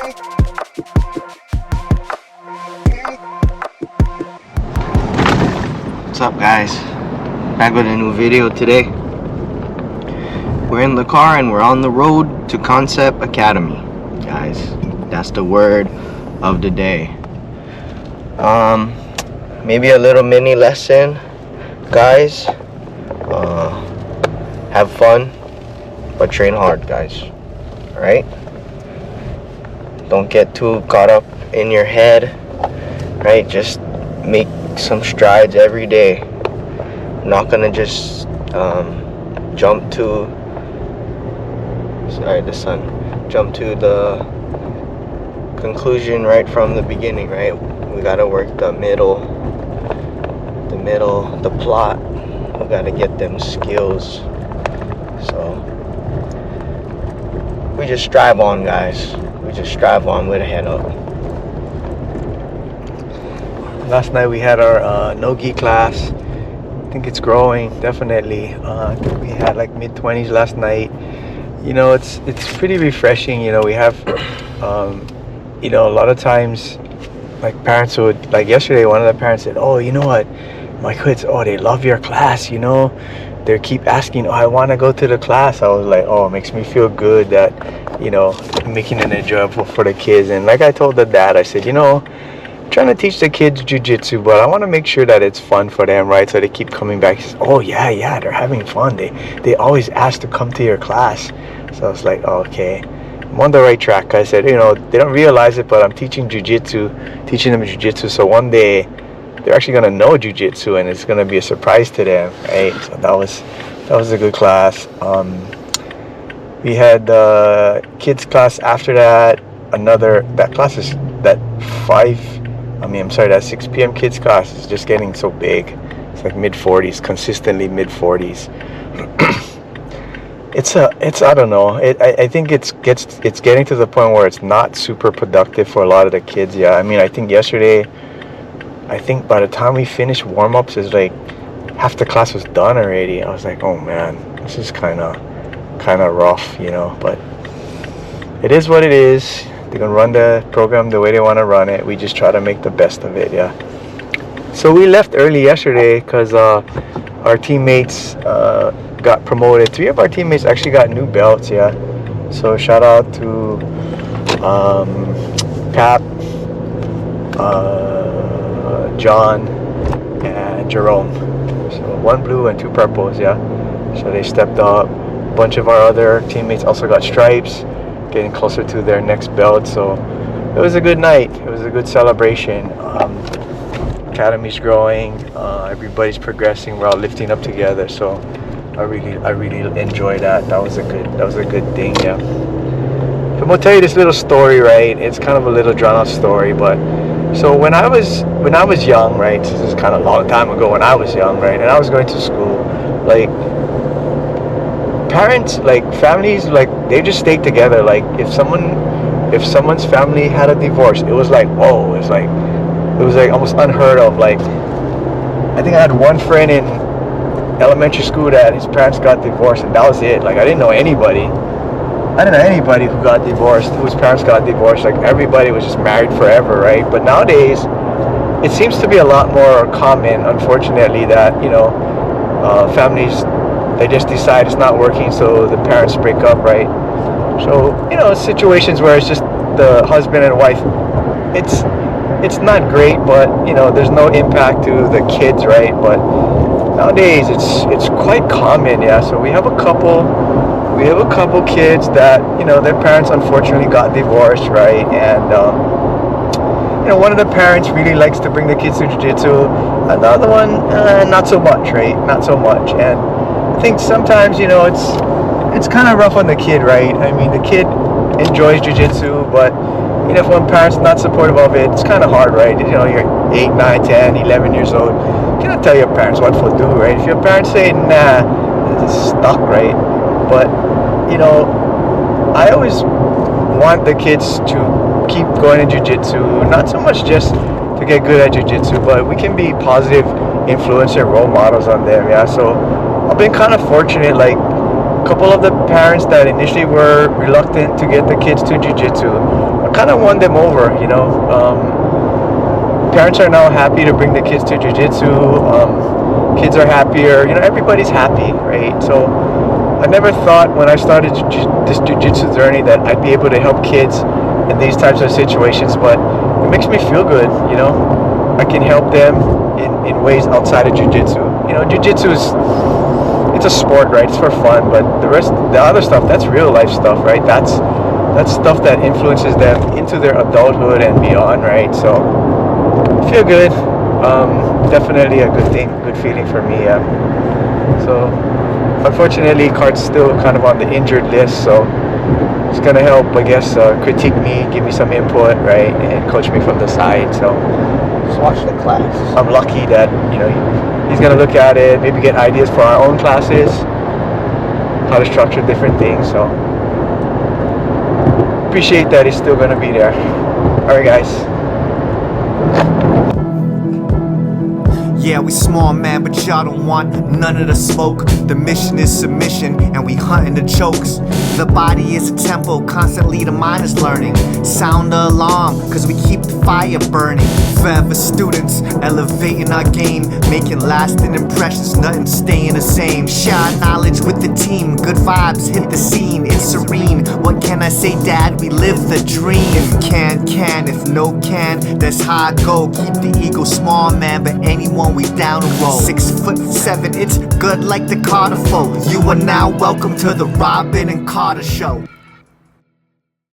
What's up, guys? Back with a new video today. We're in the car and we're on the road to Concept Academy, guys. That's the word of the day. Maybe a little mini lesson, guys. Have fun, but train hard, guys. All right? Don't get too caught up in your head, right? Just make some strides every day. I'm not gonna just jump to the conclusion right from the beginning, right? We gotta work the middle, the plot. We gotta get them skills. So we just strive on, guys. We just strive on with a head up. Last night we had our no-gi class. I think it's growing, definitely. I think we had like mid-20s last night. You know, it's pretty refreshing. You know, we have, you know, a lot of times, like parents would, like yesterday, one of the parents said, "Oh, you know what? My kids, oh, they love your class. You know, they keep asking, oh, I want to go to the class." I was like, oh, it makes me feel good that, you know, making it enjoyable for the kids. And like I told the dad, I said, you know, I'm trying to teach the kids jiu-jitsu, but I want to make sure that it's fun for them, right? So they keep coming back. He says, oh yeah, they're having fun. They always ask to come to your class. So I was like, oh, okay, I'm on the right track. I said, you know, they don't realize it, but I'm teaching them jiu-jitsu. So one day they're actually gonna know jiu-jitsu, and it's gonna be a surprise to them, right? So that was a good class. We had kids class after that. That 6 p.m. kids class is just getting so big. It's like mid-40s, consistently mid-40s. I don't know. I think it's getting to the point where it's not super productive for a lot of the kids. Yeah, I mean, I think yesterday, by the time we finished warm-ups, it's like half the class was done already. I was like, oh man, this is kind of rough, you know. But it is what it is. They're gonna run the program the way they want to run it. We just try to make the best of it. Yeah. So we left early yesterday because our teammates got promoted. 3 of our teammates actually got new belts. Yeah. So shout out to Cap, John, and Jerome. So 1 blue and 2 purples. Yeah. So they stepped up. A bunch of our other teammates also got stripes, getting closer to their next belt. So it was a good night. It was a good celebration. Academy's growing. Everybody's progressing. We're all lifting up together. So I really enjoyed that. That was a good thing. Yeah. So I'm gonna tell you this little story, right? It's kind of a little drawn out story, but so when I was young, right? This is kind of a long time ago when I was young, right? And I was going to school, like parents, like families, like they just stayed together. Like if someone's family had a divorce, it was like, whoa, it was like almost unheard of. Like I think I had one friend in elementary school that his parents got divorced, and that was it. Like I didn't know anybody who got divorced, whose parents got divorced. Like everybody was just married forever, right? But nowadays it seems to be a lot more common, unfortunately, that, you know, families, they just decide it's not working, so the parents break up, right? So, you know, situations where it's just the husband and wife, it's not great, but, you know, there's no impact to the kids, right? But nowadays it's quite common. Yeah. So we have a couple kids that, you know, their parents unfortunately got divorced, right? And you know, one of the parents really likes to bring the kids to jiu-jitsu, another one not so much, right? Not so much. And I think sometimes, you know, it's kind of rough on the kid, right? I mean, the kid enjoys jiu-jitsu, but, you know, if one parent's not supportive of it, it's kind of hard, right? You know, you're 8, 9, 10, 11 years old. You cannot tell your parents what to do, right? If your parents say, nah, it's stuck, right? But, you know, I always want the kids to keep going to jiu-jitsu, not so much just to get good at jiu-jitsu, but we can be positive influence and role models on them. Yeah. So I've been kind of fortunate. Like a couple of the parents that initially were reluctant to get the kids to jiu-jitsu are kind of won them over, you know. Parents are now happy to bring the kids to jiu-jitsu. Kids are happier, you know, everybody's happy, right? So I never thought when I started this jiu-jitsu journey that I'd be able to help kids in these types of situations, but it makes me feel good, you know. I can help them in ways outside of jiu-jitsu. You know, jiu-jitsu it's a sport, right? It's for fun, but the other stuff, that's real life stuff, right? That's stuff that influences them into their adulthood and beyond, right? So I feel good. Definitely a good thing, good feeling for me. So unfortunately, Cart's still kind of on the injured list, so it's gonna help, I guess, critique me, give me some input, right, and coach me from the side. So Just watch the class. I'm lucky that, you know, he's gonna look at it, maybe get ideas for our own classes, how to structure different things. So appreciate that he's still gonna be there. All right, guys. Yeah, we small, man, but y'all don't want none of the smoke. The mission is submission, and we hunting the chokes. The body is a temple, constantly the mind is learning. Sound the alarm, cause we keep the fire burning. Forever students, elevating our game, making lasting impressions, nothing staying the same. Share knowledge with the team, good vibes hit the scene, it's serene. What can I say, Dad? We live the dream. If can, if no can, that's how I go. Keep the ego small, man, but anyone we down to roll. 6'7", it's good like the Carter foe. You are now welcome to the Robin and Carter show.